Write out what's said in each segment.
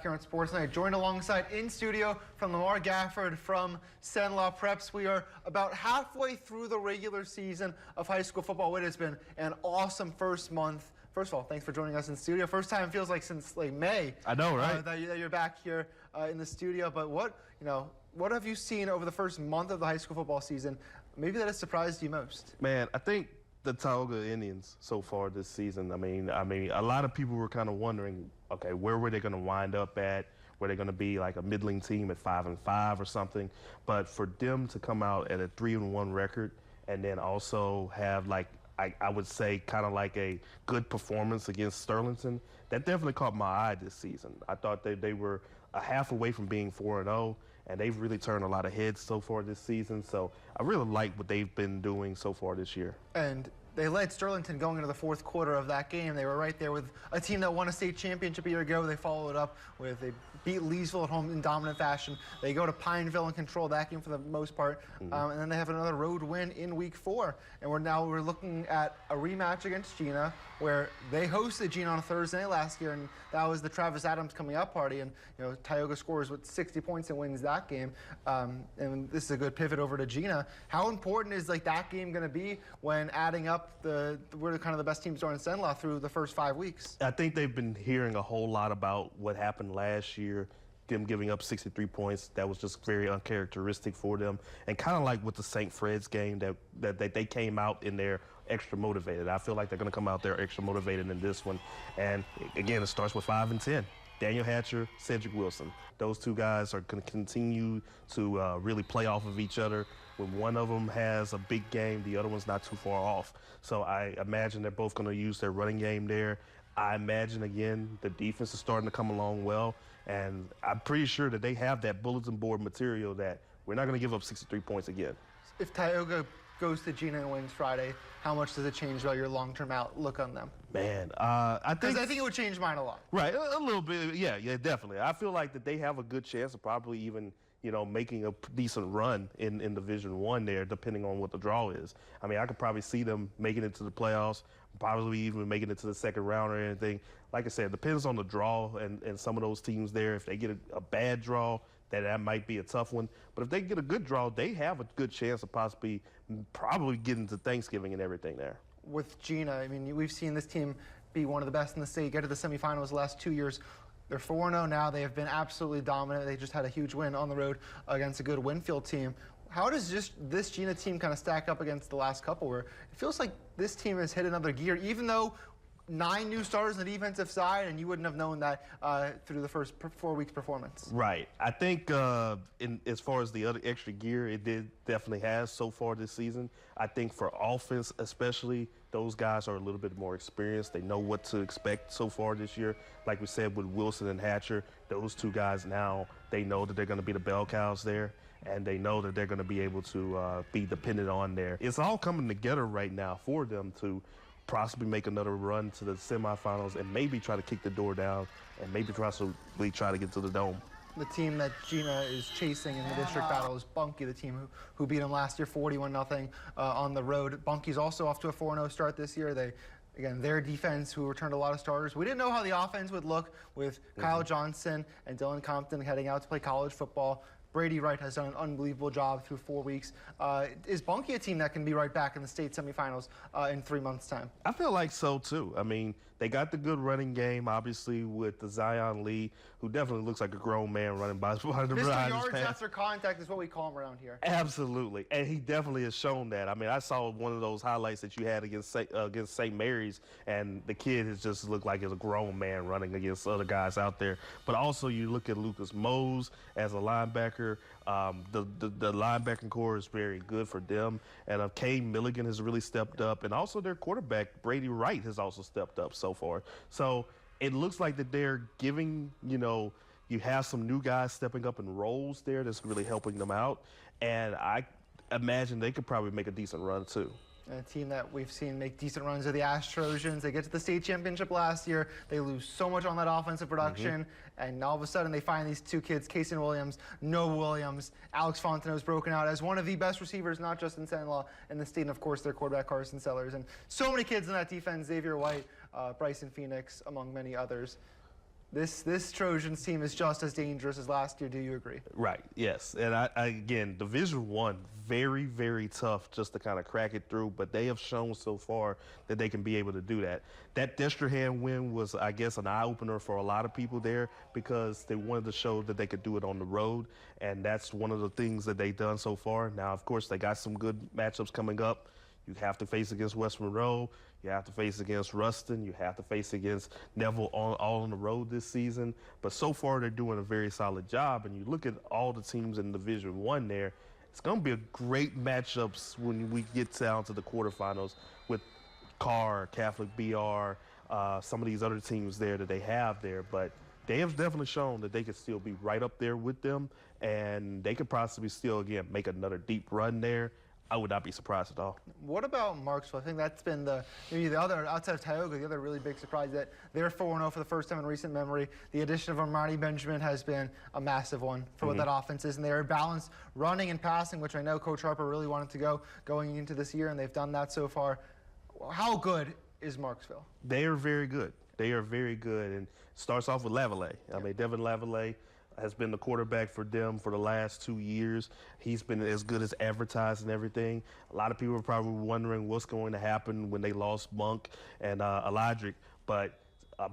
back here on Sports Night. Joined alongside in studio from Lamar Gafford from Senlaw Preps. We are about halfway through the regular season of high school football. It has been an awesome first month. First of all, thanks for joining us in studio. First time feels like since like May. I know, right? That you're back here in the studio. But what have you seen over the first month of the high school football season? Maybe that has surprised you most. Man, I think the Tioga Indians so far this season. I mean, a lot of people were kind of wondering, okay, where were they going to wind up at? Were they going to be like a middling team at 5-5 or something? But for them to come out at a 3-1 record and then also have like I would say kind of like a good performance against Sterlington, that definitely caught my eye this season. I thought they were a half away from being 4-0, and they've really turned a lot of heads so far this season. So I really like what they've been doing so far this year. And they led Sterlington going into the fourth quarter of that game. They were right there with a team that won a state championship a year ago. They followed up with, they beat Leesville at home in dominant fashion. They go to Pineville and control that game for the most part. And then they have another road win in week 4. And we're looking at a rematch against Gina, where they hosted Gina on a Thursday last year, and that was the Travis Adams coming up party. And Tioga scores with 60 points and wins that game. And this is a good pivot over to Gina. How important is like that game going to be when adding up we're kind of the best teams during Senlaw through the first 5 weeks? I think they've been hearing a whole lot about what happened last year, them giving up 63 points. That was just very uncharacteristic for them. And kind of like with the St. Fred's game that they came out in there extra motivated. I feel like they're going to come out there extra motivated in this one. And again, it starts with 5 and 10. Daniel Hatcher, Cedric Wilson. Those two guys are going to continue to really play off of each other. When one of them has a big game, the other one's not too far off. So I imagine they're both going to use their running game there. I imagine, again, the defense is starting to come along well. And I'm pretty sure that they have that bulletin board material that we're not going to give up 63 points again. If Tioga goes to Gina and wins Friday, how much does it change about your long-term outlook on them? Man, I think it would change mine a lot. Right, a little bit. Yeah, definitely. I feel like that they have a good chance of probably even making a decent run in Division I there, depending on what the draw is. I mean, I could probably see them making it to the playoffs, probably even making it to the second round or anything. Like I said, it depends on the draw and some of those teams there. If they get a bad draw, that might be a tough one. But if they get a good draw, they have a good chance of probably getting to Thanksgiving and everything there. With Gina, I mean, we've seen this team be one of the best in the state, get to the semifinals the last 2 years. They're 4-0 now. They have been absolutely dominant. They just had a huge win on the road against a good Winfield team. How does this Gina team kind of stack up against the last couple, where it feels like this team has hit another gear, even though 9 new starters on the defensive side, and you wouldn't have known that through the first 4 weeks performance? Right. I think as far as the other extra gear, it definitely has so far this season. I think for offense especially, those guys are a little bit more experienced. They know what to expect so far this year. Like we said with Wilson and Hatcher, those two guys now, they know that they're going to be the bell cows there, and they know that they're going to be able to be dependent on there. It's all coming together right now for them to possibly make another run to the semifinals and maybe try to kick the door down and maybe try to get to the Dome. The team that Gina is chasing in the district battle is Bunkie, the team who beat them last year 41-0 on the road. Bunkie's also off to a 4-0 start this year. Again, their defense, who returned a lot of starters. We didn't know how the offense would look with Kyle Johnson and Dylan Compton heading out to play college football. Brady Wright has done an unbelievable job through 4 weeks. Is Bunkie a team that can be right back in the state semifinals in 3 months' time? I feel like so, too. I mean, they got the good running game, obviously, with the Zion Lee, who definitely looks like a grown man running by the Mr. Yards After Contact is what we call him around here. Absolutely, and he definitely has shown that. I mean, I saw one of those highlights that you had against St. Mary's, and the kid has just looked like he's a grown man running against other guys out there. But also, you look at Lucas Mose as a linebacker. The linebacking core is very good for them, and Kane Milligan has really stepped up, and also their quarterback Brady Wright has also stepped up so far. So it looks like that they're giving, you have some new guys stepping up in roles there that's really helping them out, and I imagine they could probably make a decent run too. And a team that we've seen make decent runs are the Trojans. They get to the state championship last year. They lose so much on that offensive production, and all of a sudden they find these 2 kids, Kason Williams, Noah Williams. Alex Fontenot's broken out as one of the best receivers, not just in Senlaw, in the state, and of course their quarterback Carson Sellers. And so many kids in that defense, Xavier White, Bryson Phoenix, among many others. This Trojans team is just as dangerous as last year. Do you agree? Right. Yes. And I again, Division One, very, very tough just to kind of crack it through. But they have shown so far that they can be able to do that. That Destrehan win was, I guess, an eye opener for a lot of people there because they wanted to show that they could do it on the road, and that's one of the things that they've done so far. Now, of course, they got some good matchups coming up. You have to face against West Monroe. You have to face against Ruston. You have to face against Neville all on the road this season. But so far, they're doing a very solid job. And you look at all the teams in Division One there, it's going to be a great matchups when we get down to the quarterfinals with Carr, Catholic BR, some of these other teams there that they have there. But they have definitely shown that they could still be right up there with them. And they could possibly still, again, make another deep run there. I would not be surprised at all. What about Marksville? I think that's been maybe the other, outside of Tioga, the other really big surprise that they're 4-0 for the first time in recent memory. The addition of Armani Benjamin has been a massive one for what that offense is, and they're balanced running and passing, which I know Coach Harper really wanted to go going into this year, and they've done that so far. How good is Marksville? They are very good. They are very good, and starts off with Lavallee. I mean, Devin Lavallee has been the quarterback for them for the last 2 years. He's been as good as advertised and everything. A lot of people are probably wondering what's going to happen when they lost Monk and Eladric, but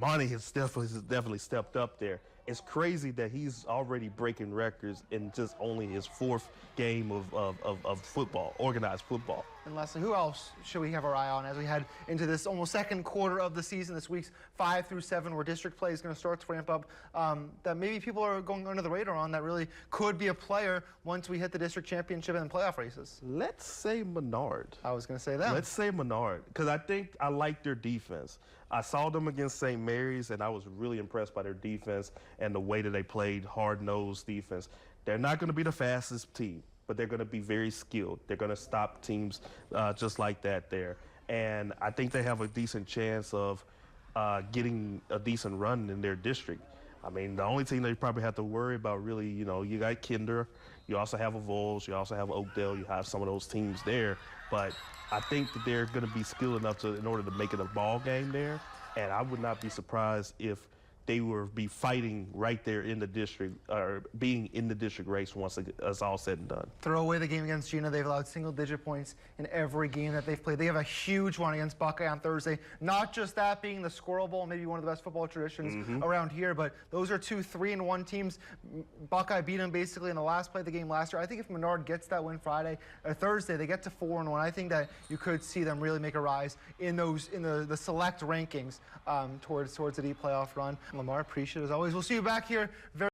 Monty has definitely stepped up there. It's crazy that he's already breaking records in just only his 4th game of football, organized football. And Leslie, who else should we have our eye on as we head into this almost second quarter of the season, this week's 5 through 7, where district play is going to start to ramp up, that maybe people are going under the radar on that really could be a player once we hit the district championship and playoff races? Let's say Menard. I was going to say that. Let's say Menard, because I like their defense. I saw them against St. Mary's, and I was really impressed by their defense and the way that they played hard-nosed defense. They're not going to be the fastest team, but they're going to be very skilled. They're going to stop teams just like that there. And I think they have a decent chance of getting a decent run in their district. I mean, the only team they probably have to worry about really, you got Kinder, you also have a Vols, you also have Oakdale, you have some of those teams there. But I think that they're going to be skilled enough in order to make it a ball game there. And I would not be surprised if they will be fighting right there in the district, or being in the district race once it's all said and done. Throw away the game against Gina. They've allowed single-digit points in every game that they've played. They have a huge one against Buckeye on Thursday. Not just that being the Squirrel Bowl, maybe one of the best football traditions around here, but those are 2 3-1 teams. Buckeye beat them basically in the last play of the game last year. I think if Menard gets that win Friday or Thursday, they get to 4-1. I think that you could see them really make a rise in the select rankings towards a deep playoff run. Lamar, appreciate it as always. We'll see you back here very